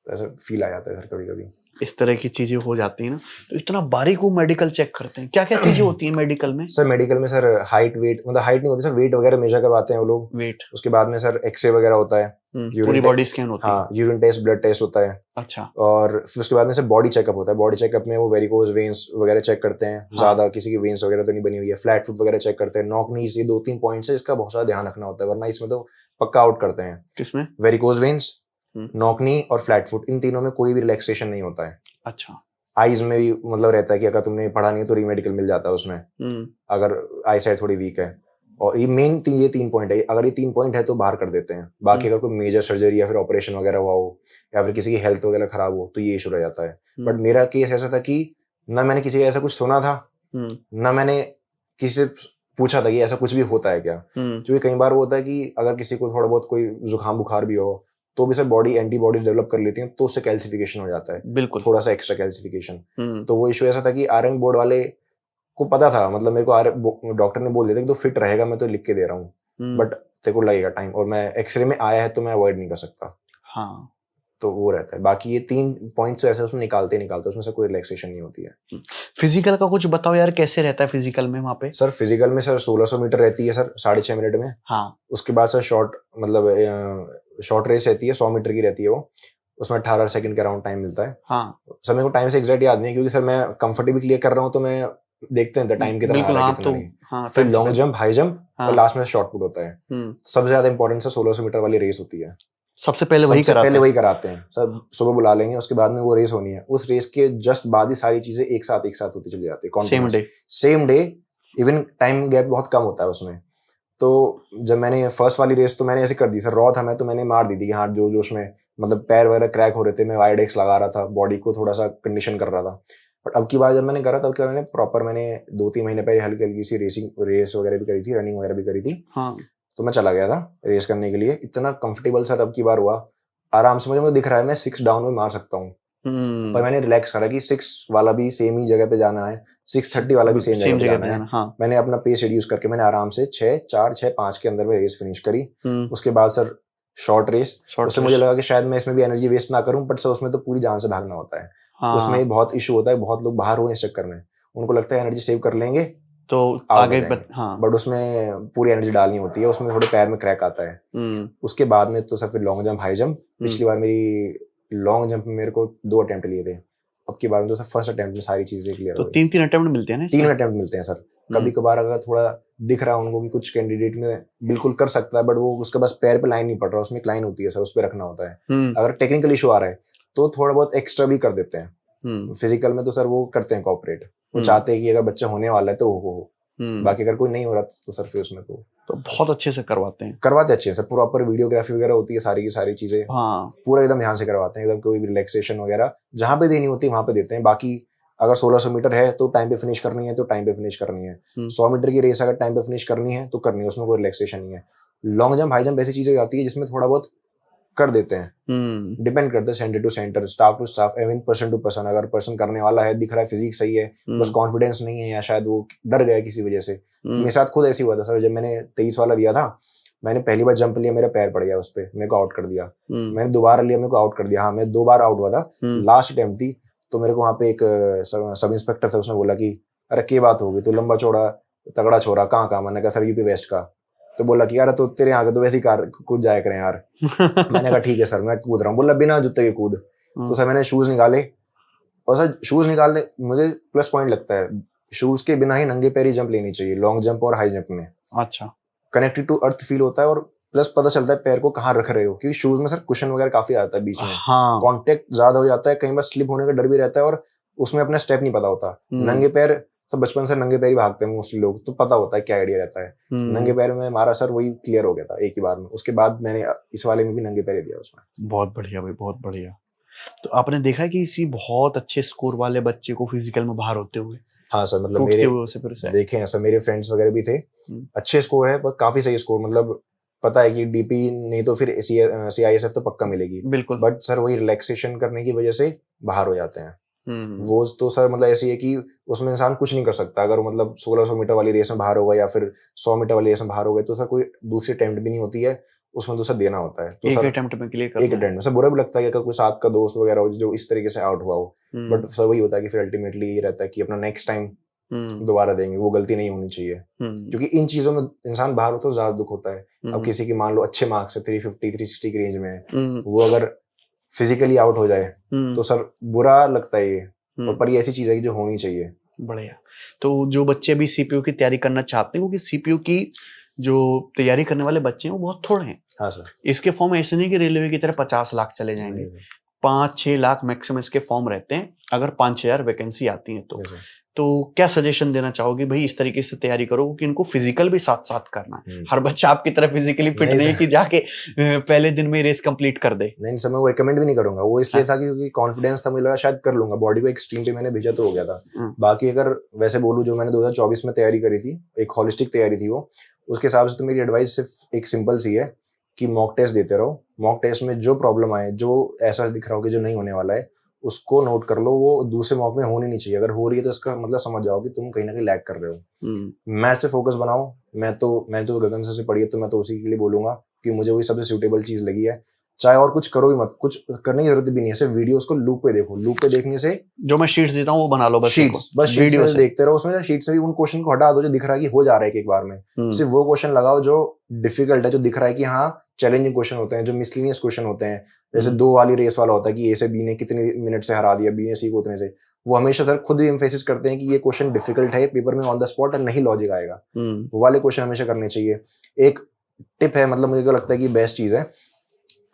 B: ऐसा फील आ जाता है सर कभी कभी।
A: इस तरह की चीजें हो जाती है ना। तो इतना बारीक वो मेडिकल चेक करते हैं, क्या क्या चीजें होती है मेडिकल में?
B: सर मेडिकल में सर हाइट, वेट, मतलब हाइट नहीं होती सर, वेट वगैरह मेजर करवाते हैं वो लोग।
A: वेट,
B: उसके बाद में सर एक्सरे वगैरह होता है,
A: पूरी बॉडी स्कैन होती है।
B: हाँ, यूरिन टेस्ट, ब्लड टेस्ट होता है।
A: अच्छा।
B: और फिर उसके बाद में सर बॉडी चेकअप होता है। बॉडी चेकअप में वो वेरिकोज वेन्स वगैरह चेक करते हैं, ज्यादा किसी की वेन्स वगैरह तो नहीं बनी हुई है। फ्लैट फुट वगैरह चेक करते हैं। नॉक नीज, ये 2-3 पॉइंट्स है, इसका बहुत सारा ध्यान रखना होता है, वरना इसमें तो पक्का आउट करते हैं।
A: किसमें?
B: वेरिकोज वेन्स, नॉक नी और फ्लैट फुट, इन तीनों में कोई भी रिलैक्सेशन नहीं होता है।
A: अच्छा।
B: आईज में भी मतलब रहता है कि अगर तुमने पढ़ा नहीं है तो रीमेडिकल मिल जाता है उसमें, अगर आई साइड थोड़ी वीक है। और ये मेन ये 3 पॉइंट है, अगर ये 3 पॉइंट है तो बाहर कर देते हैं। बाकी अगर कोई मेजर सर्जरी या फिर ऑपरेशन वगैरह हुआ हो या फिर किसी की हेल्थ वगैरह खराब हो तो ये इशू रह जाता है। बट मेरा केस ऐसा था कि ना मैंने किसी का ऐसा कुछ सुना था, ना मैंने किसी से पूछा था कि ऐसा कुछ भी होता है क्या। क्योंकि कई बार वो होता है कि अगर किसी को थोड़ा बहुत कोई जुकाम बुखार भी हो तो भी सर बॉडी एंटीबॉडीज डेवलप कर लेती है, तो उससे कैल्सिफिकेशन हो जाता है, बिल्कुल थोड़ा सा एक्स्ट्रा कैल्सिफिकेशन। तो वो इशू ऐसा था कि RME बोर्ड वाले को पता था, मतलब मेरे को डॉक्टर ने बोल दिया था कि तो फिट रहेगा, मैं तो लिख के दे रहा हूँ, बट तेरे को लगेगा टाइम, और मैं एक्सरे में आया है तो मैं अवॉइड नहीं कर सकता।
A: हाँ।
B: तो वो रहता है। बाकी ये 3 पॉइंट्स ऐसे उसमें निकालते उसमें से कोई रिलैक्सेशन नहीं होती है।
A: फिजिकल का कुछ बताओ यार, कैसे रहता है फिजिकल में वहाँ पे?
B: सर फिजिकल में सर 1600 मीटर रहती है सर 6.5 मिनट में।
A: हाँ।
B: उसके बाद सर शॉर्ट रेस रहती है, 100 मीटर की रहती है वो, उसमें 18 सेकंड के अराउंड टाइम मिलता है।
A: हाँ।
B: सर मेरे को टाइम से एग्जैक्ट याद नहीं है, क्योंकि सर मैं कंफर्टेबली क्लियर कर रहा हूँ, तो मैं देखते हैं टाइम कितना आ रहा है कितना नहीं।
A: हाँ,
B: फिर लॉन्ग जंप, हाई जंप और लास्ट में शॉर्ट पुट होता है। सबसे ज्यादा इंपॉर्टेंट सर 1600 मीटर वाली रेस होती है।
A: सबसे पहले वही
B: कराते हैं सर। सुबह बुला लेंगे, उसके बाद में वो रेस होनी है। उस रेस के जस्ट बाद ही सारी चीजें एक साथ होती चली जाती है, same day. Even time gap बहुत कम होता है उसमें। तो जब मैंने फर्स्ट वाली रेस तो मैंने ऐसे कर दी सर, रॉ था मैं, तो मैंने मार दी थी कि हाँ जोश में, मतलब पैर वगैरह क्रैक हो रहे थे, मैं वाइडेक्स लगा रहा था, बॉडी को थोड़ा सा कंडीशन कर रहा था। बट अब की बार जब मैंने करा, तब क्या मैंने प्रॉपर, मैंने 2-3 महीने पहले हल्की हल्की सी रेस वगैरह भी करी थी, रनिंग वगैरह भी करी थी।
A: हाँ।
B: तो मैं चला गया था रेस करने के लिए, इतना कंफर्टेबल सर अब की बार हुआ, आराम से मुझे दिख रहा है मैं 6 डाउन में मार सकता हूँ। पर मैंने रिलैक्स करा कि 6 वाला भी सेम ही जगह पे जाना है, 6:30 वाला भी सेम जगह पे जाना है। हाँ। मैंने अपना पेस रिड्यूस करके मैंने आराम से 6:4, 6:5 के अंदर में रेस फिनिश करी। उसके बाद सर शॉर्ट रेस, उससे मुझे लगा कि शायद मैं इसमें भी एनर्जी वेस्ट ना करूं, बट सर उसमें तो पूरी जान से भागना होता है। हाँ। उसमें बहुत इशू होता है, बहुत लोग बाहर हुए इस चक्कर में, उनको लगता है एनर्जी सेव कर लेंगे
A: तो आगे
B: हाँ। बट उसमें पूरी एनर्जी डालनी होती है, उसमें थोड़े पैर में क्रैक आता है। उसके बाद में तो सर फिर लॉन्ग जंप, हाई जंप। पिछली बार मेरी लॉन्ग जंप में मेरे को 2 अटेम्प्ट लिए थे, अब की बार में तो सर फर्स्ट अटेम्प्ट में सारी चीजें क्लियर हो गई।
A: 3 अटेम्प्ट मिलते हैं ना?
B: 3 अटेम्प्ट मिलते हैं सर। कभी कभार अगर थोड़ा दिख रहा है उनको कि कुछ कैंडिडेट में बिल्कुल कर सकता है, बट वो उसके पास पैर पे लाइन नहीं पड़ रहा, उसमें एक लाइन होती है सर, उस पर रखना होता है। अगर टेक्निकल इशू आ रहा है तो थोड़ा बहुत एक्स्ट्रा भी कर देते हैं। फिजिकल में तो सर वो करते हैं कोऑपरेट, वो चाहते हैं कि अगर बच्चा होने वाला है तो हो। बाकी अगर कोई नहीं हो रहा तो सर फिर उसमें तो
A: बहुत अच्छे से करवाते
B: अच्छे से, प्रॉपर वीडियोग्राफी वगैरह होती है, सारी की सारी चीजें। हाँ। पूरा एकदम ध्यान से करवाते हैं, एकदम कोई भी रिलैक्सेशन वगैरह जहां पे देनी होती है वहां पे देते हैं। बाकी अगर 1600 मीटर है तो टाइम पे फिनिश करनी है, तो टाइम पे फिनिश करनी है। 100 मीटर की रेस अगर टाइम पे फिनिश करनी है तो करनी है, उसमें कोई रिलैक्सेशन नहीं है। लॉन्ग जंप, हाई जंप ऐसी चीजें आती है जिसमें थोड़ा बहुत कर देते हैं, डिपेंड करते हैं centre to centre, staff to staff, even person to person. अगर पर्सन करने वाला है, दिख रहा है फिजिक सही है, बस कॉन्फिडेंस नहीं है, या शायद वो डर गया किसी वजह से। मेरे साथ खुद ऐसी हुआ था सर, जब मैंने 23 वाला दिया था, मैंने पहली बार जंप लिया, मेरा पैर पड़ गया उस पर, मेरे को आउट कर दिया। मैंने दोबारा लिया, मेरे को आउट कर दिया। हाँ, मैं 2 बार आउट हुआ था। लास्ट अटेम्प्ट थी, तो मेरे को वहाँ पे एक सब इंस्पेक्टर था, उसने बोला कि अरे क्या बात होगी, तो लंबा चौड़ा तगड़ा छोरा, कहाँ मैंने कहा सर यूपी वेस्ट का। तो बोला कि यार तो तेरे यहाँ के तो वैसे ही कार कूद जाया करें यार। मैंने कहा ठीक है सर, मैं कूद रहा हूँ। बोला बिना जूते के कूद। तो सर मैंने शूज निकाले, और सर शूज निकालने मुझे प्लस पॉइंट लगता है, शूज के बिना ही नंगे पैर ही जंप लेनी चाहिए लॉन्ग जंप और हाई जंप में। अच्छा, कनेक्टेड टू अर्थ फील होता है, और प्लस पता चलता है पैर को कहाँ रख रहे हो, क्योंकि शूज में सर कुशन वगैरह काफी आता है बीच में। हाँ। कॉन्टेक्ट ज्यादा हो जाता है, कहीं बार स्लिप होने का डर भी रहता है, और उसमें अपना स्टेप नहीं पता होता। नंगे पैर सब बचपन से नंगे पैर ही भागते हैं मोस्टली लोग, तो पता होता है क्या आइडिया रहता है। नंगे पैर में हमारा सर वही क्लियर हो गया था एक ही बार में। उसके बाद मैंने इस वाले में भी नंगे पैर दिया उसमें।
A: बहुत बढ़िया भाई, बहुत बढ़िया। तो आपने देखा है कि इसी बहुत अच्छे स्कोर वाले बच्चे को फिजिकल में बाहर होते हुए?
B: हाँ सर, मतलब मेरे देखे हैं सर, मेरे फ्रेंड्स वगैरह भी थे, अच्छे स्कोर है, पर काफी सही स्कोर। मतलब पता है कि डीपी नहीं तो फिर CISF तो पक्का मिलेगी, बिल्कुल। बट सर वही रिलैक्सेशन करने की वजह से बाहर हो जाते हैं। वो तो सर मतलब ऐसी है कि उसमें इंसान कुछ नहीं कर सकता। अगर वो मतलब 1600 मीटर वाली रेस में बाहर होगा, या फिर 100 मीटर वाली रेस में बाहर हो गए, तो सर कोई दूसरी अटेम्प्ट भी नहीं होती है, उसमें तो सर देना होता है। तो एक अटेम्प्ट में क्लियर करना, एक अटेम्प्ट में सर बुरा भी लगता है कि अगर कोई साथ का दोस्त वगैरह हो जो इस तरीके से आउट हुआ हो, बट सर वही होता है कि फिर अल्टीमेटली ये रहता है कि अपना नेक्स्ट टाइम दोबारा देंगे, वो गलती नहीं होनी चाहिए। क्योंकि इन चीजों में इंसान बाहर हो तो ज्यादा दुख होता है। अब किसी की मान लो अच्छे मार्क्स है 350 360 की रेंज में है, वो अगर फिजिकली आउट हो जाए तो सर बुरा लगता है ये, पर ये ऐसी चीज है जो होनी चाहिए।
A: बढ़िया। तो जो बच्चे अभी सीपीयू की तैयारी करना चाहते हैं, क्योंकि सीपीयू की जो तैयारी करने वाले बच्चे हैं वो बहुत थोड़े हैं।
B: हाँ सर।
A: इसके फॉर्म ऐसे नहीं कि रेलवे की तरह 50 लाख चले जाएंगे, 5-6 लाख मैक्सिमम इसके फॉर्म रहते हैं, अगर 5-6 हजार वैकेंसी आती है तो क्या सजेशन देना चाहोगे भाई? इस तरीके से तैयारी करो कि इनको फिजिकल भी साथ साथ करना है। हर बच्चा आपकी तरह फिजिकली फिट नहीं है कि जाके पहले दिन में रेस कंप्लीट कर दे।
B: नहीं सर, मैं वो रिकमेंड भी नहीं करूंगा। वो इसलिए था क्योंकि कॉन्फिडेंस था, मुझे लगा शायद कर लूंगा, बॉडी को एक्सट्रीम पे मैंने भेजा तो हो गया था। बाकी अगर वैसे बोलूं, जो मैंने 2024 में तैयारी करी थी, एक होलिस्टिक तैयारी थी वो, उसके हिसाब से तो मेरी एडवाइस सिर्फ एक सिंपल सी है कि मॉक टेस्ट देते रहो। मॉक टेस्ट में जो प्रॉब्लम आए, जो ऐसा दिख रहा हो कि जो नहीं होने वाला है, उसको नोट कर लो। वो दूसरे मॉक में होनी नहीं चाहिए। अगर हो रही है तो इसका मतलब समझ जाओ कि तुम कहीं ना कहीं लैग कर रहे हो। मैथ से फोकस बनाओ। मैं तो गगन सर से पढ़ी है, तो मैं तो उसी के लिए बोलूंगा कि मुझे वही सबसे सूटेबल चीज लगी है। चाहे और कुछ करो भी मत, कुछ करने की जरूरत भी नहीं है, सिर्फ वीडियोस को लूप पे देखो। लूप पे देखने से
A: जो मैं शीट्स देता हूँ वो बना लो, बस
B: शीट्स
A: वीडियो
B: में देखते रहो, उसमें शीट्स में भी उन क्वेश्चन को हटा दो जो दिख रहा है कि हो जा रहा है एक बार में। सिर्फ वो क्वेश्चन लगाओ जो डिफिकल्ट है, जो दिख रहा है कि हाँ चैलेंजिंग क्वेश्चन होते हैं, जो मिसलिनियस क्वेश्चन होते हैं, जैसे 2 वाली रेस वाला होता है कि ए से बी ने कितने मिनट से हरा दिया, बी ने सी को उतने से। वो हमेशा सर खुद भी एम्फेसिस करते हैं कि ये क्वेश्चन डिफिकल्ट है, पेपर में ऑन द स्पॉट नहीं लॉजिक आएगा, वो वाले क्वेश्चन हमेशा करने चाहिए। एक टिप है, मतलब मुझे तो लगता है कि बेस्ट चीज है,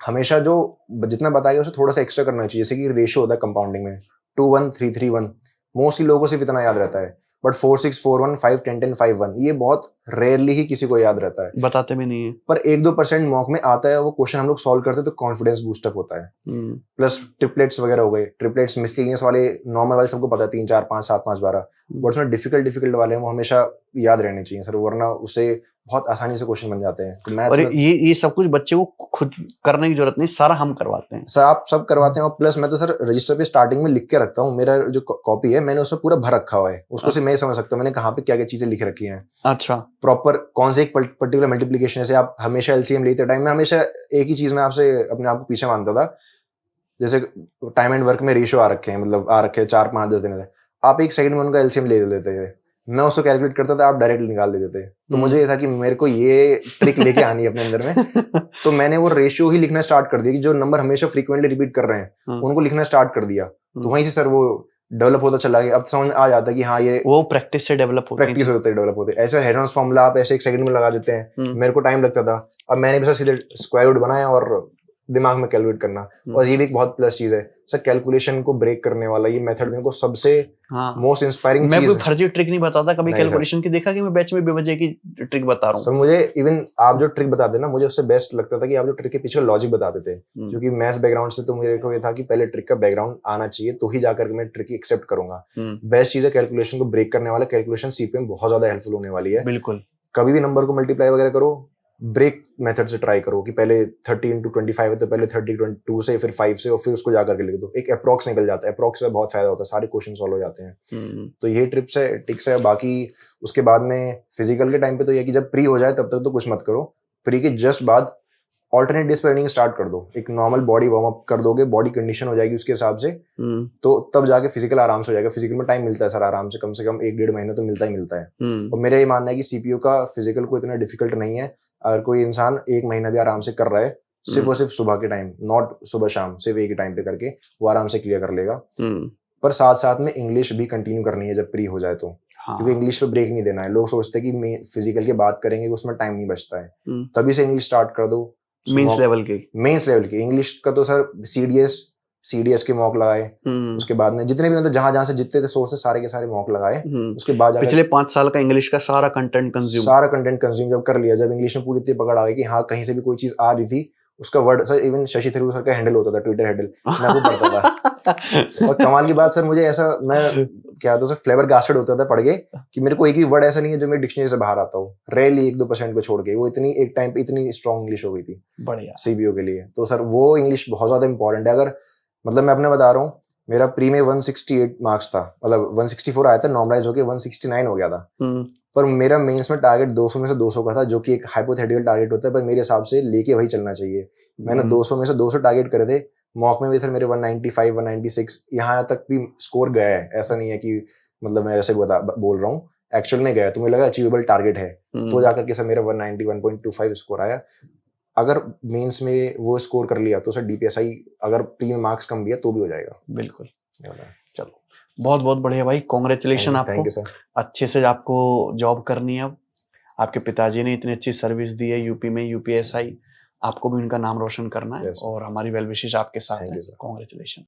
B: हमेशा जो जितना बताएगा उसे थोड़ा सा एक्स्ट्रा करना चाहिए। जैसे कि रेशियो होता है कंपाउंडिंग में 2:1:3:3:1, मोस्टली लोगों को सिर्फ इतना याद रहता है, बट 4:6:4:1 5:10:10:5:1 ये बहुत रेयरली ही किसी को याद रहता है,
A: बताते भी नहीं है।
B: पर 1-2% मॉक में आता है, वो क्वेश्चन हम लोग सॉल्व करते हैं तो कॉन्फिडेंस बूस्टअप होता है। प्लस ट्रिपलेट्स वगैरह हो गए, ट्रिपलेट्स मिसलिनियस वाले, नॉर्मल वाले सबको पता है 3 4 5 7 5 12, बट उसमें डिफिकल्ट वाले हैं वो हमेशा याद रहने चाहिए सर, वरना उससे बहुत आसानी से क्वेश्चन बन जाते हैं। तो मैथ्स
A: और ये सब कुछ बच्चे को खुद करने की जरूरत नहीं, सारा हम करवाते हैं
B: सर, आप सब करवाते हैं। और प्लस मैं तो सर रजिस्टर पे स्टार्टिंग में लिख के रखता हूँ, मेरा जो कॉपी है मैंने उसमें पूरा भर रखा हुआ है, उसको सिर्फ मैं समझ सकता हूँ मैंने कहाँ पे क्या क्या चीजें लिख रखी हैं।
A: अच्छा,
B: प्रॉपर कौन से एक पर्टिकुलर मल्टीप्लिकेशन से आप हमेशा एलसीएम लेते टाइम में हमेशा एक ही चीज में आपसे अपने आप को पीछे मानता था, जैसे टाइम एंड वर्क में रेशियो आ रखे हैं, मतलब आ रखे हैं 4 5 10 दिन, आप 1 सेकंड में उनका एलसीएम ले लेते थे, मैं उसको कैलकुलेट करता था, आप डायरेक्ट निकाल देते थे। तो मुझे ये था कि मेरे को ये ट्रिक लेके आनी है अपने अंदर में तो मैंने वो रेशियो ही लिखना स्टार्ट कर दिया कि जो नंबर हमेशा फ्रीक्वेंटली रिपीट कर रहे हैं उनको लिखना स्टार्ट कर दिया। तो वहीं से सर वो डेवलप होता चला गया, अब समझ आ जाता है कि हाँ ये
A: वो प्रैक्टिस से डेवलप
B: होते ऐसे हेरोन्स फॉर्मूला आप ऐसे 1 सेकंड में लगा देते हैं, मेरे को टाइम लगता था, अब मैंने भी सर सीधे स्क्वायर रूट बनाया और दिमाग में कैलकुलेट करना। और ये भी एक बहुत प्लस चीज है सर, कैलकुलेशन को ब्रेक करने वाला ये मेथड मेरे को सबसे मोस्ट इंस्पायरिंग चीज है।
A: मैं कोई फर्जी ट्रिक नहीं बताता कभी कैलकुलेशन की, देखा कि मैं बैच में बेवजह की ट्रिक बता रहा हूँ
B: सर। मुझे इवन आप जो ट्रिक बताते ना, मुझे उससे बेस्ट लगता था कि आप जो ट्रिक के पीछे लॉजिक बताते थे, क्योंकि मैथ्स बैकग्राउंड से तो मुझे ये था कि पहले ट्रिक का बैकग्राउंड आना चाहिए तो ही जाकर मैं ट्रिक एक्सेप्ट करूंगा। बेस्ट चीज है कैलकुलेशन को ब्रेक करने वाला, कैलकुलेशन सीपीए में बहुत ज्यादा हेल्पफुल होने वाली है।
A: बिल्कुल,
B: कभी भी नंबर को मल्टीप्लाई वगैरह करो, ब्रेक मेथड से ट्राई करो कि पहले 30 into 25 है तो पहले 30 से फिर 5 से और फिर उसको जाकर के लिख दो, एक अप्रॉक्स निकल जाता है, अप्रॉक्स से बहुत फायदा होता है, सारे क्वेश्चन सॉल्व हो जाते हैं। तो ये टिप्स है, टिक्स है। बाकी उसके बाद में फिजिकल के टाइम पे तो ये कि जब प्री हो जाए तब तक तो कुछ मत करो, प्री के जस्ट बाद ऑल्टरनेट डेज पर रनिंग स्टार्ट कर दो, एक नॉर्मल बॉडी वार्म अप कर दोगे, बॉडी कंडीशन हो जाएगी उसके हिसाब से, तो तब जाके फिजिकल आराम से हो जाएगा। फिजिकल में टाइम मिलता है सर आराम से कम 1-1.5 महीने तो मिलता है। और मेरा ये मानना है कि सीपीयू का फिजिकल को इतना डिफिकल्ट नहीं है, अगर कोई इंसान 1 महीना भी आराम से कर रहा है, सिर्फ और सिर्फ सुबह के टाइम, नॉट सुबह शाम, सिर्फ एक ही टाइम पे करके वो आराम से क्लियर कर लेगा। पर साथ साथ में इंग्लिश भी कंटिन्यू करनी है जब प्री हो जाए तो, क्योंकि इंग्लिश पे ब्रेक नहीं देना है। लोग सोचते हैं कि फिजिकल की बात करेंगे उसमें टाइम नहीं बचता है, तभी से इंग्लिश स्टार्ट कर दो।
A: मेंस लेवल की
B: इंग्लिश का तो सर सीडीएस के मॉक लगाए, उसके बाद में जितने भी मतलब जहां से जितने थे सोर्स सारे के सारे मॉक लगाए, उसके बाद
A: पिछले 5 साल का इंग्लिश का सारा कंटेंट
B: कंज्यूम जब कर लिया, जब इंग्लिश में पूरी इतनी पकड़ आ गई कि हाँ कहीं से भी कोई चीज आ रही थी उसका word, sir even Shashi Tharoor sir का हैंडल होता था, ट्विटर हैंडल, मैं वो पढ़ता था और कमाल की बात सर, मुझे ऐसा मैं क्या था सर फ्लेवर गास्टेड होता था पढ़ के कि मेरे को एक भी वर्ड ऐसा नहीं है जो मेरी डिक्शनरी से बाहर आता हो, रेयरली 1-2% को छोड़ के। वो इतनी एक टाइम पे इतनी स्ट्रॉन्ग इंग्लिश हो गई थी बढ़िया सीबीओ के लिए। तो सर वो इंग्लिश बहुत ज्यादा इंपॉर्टेंट है। अगर मतलब मैं अपने बता रहा हूँ, मेरा प्री में 168 मार्क्स था, मतलब 164 आया था, नॉर्मलाइज होके 169 हो गया था, पर मेरा मेंस में टारगेट 200 में से 200 का था, जो कि एक हाइपोथेटिकल टारगेट होता है, पर मेरे हिसाब से लेके वही चलना चाहिए। मैंने 200 में से 200 टारगेट करे थे, मॉक में भी सर मेरे 195 196 यहाँ तक भी स्कोर गया है, ऐसा नहीं है कि मतलब मैं ऐसे बोल रहा हूँ, एक्चुअल में गया, तो मुझे लगा अचीवेबल टारगेट है, तो जाकर के सर मेरा 191.25 स्कोर आया। अगर मेंस में वो स्कोर कर लिया तो सर डीपीएसआई अगर प्री में मार्क्स कम भी है तो भी हो जाएगा।
A: बिल्कुल, चलो बहुत बहुत बढ़िया भाई, कांग्रेचुलेशन आपको।
B: Thank you sir.
A: अच्छे से आपको जॉब करनी है। अब आपके पिताजी ने इतनी अच्छी सर्विस दी है यूपी में, यूपीएसआई, आपको भी उनका नाम रोशन करना है और हमारी वेल विशेस आपके साथ है। कांग्रेचुलेशन।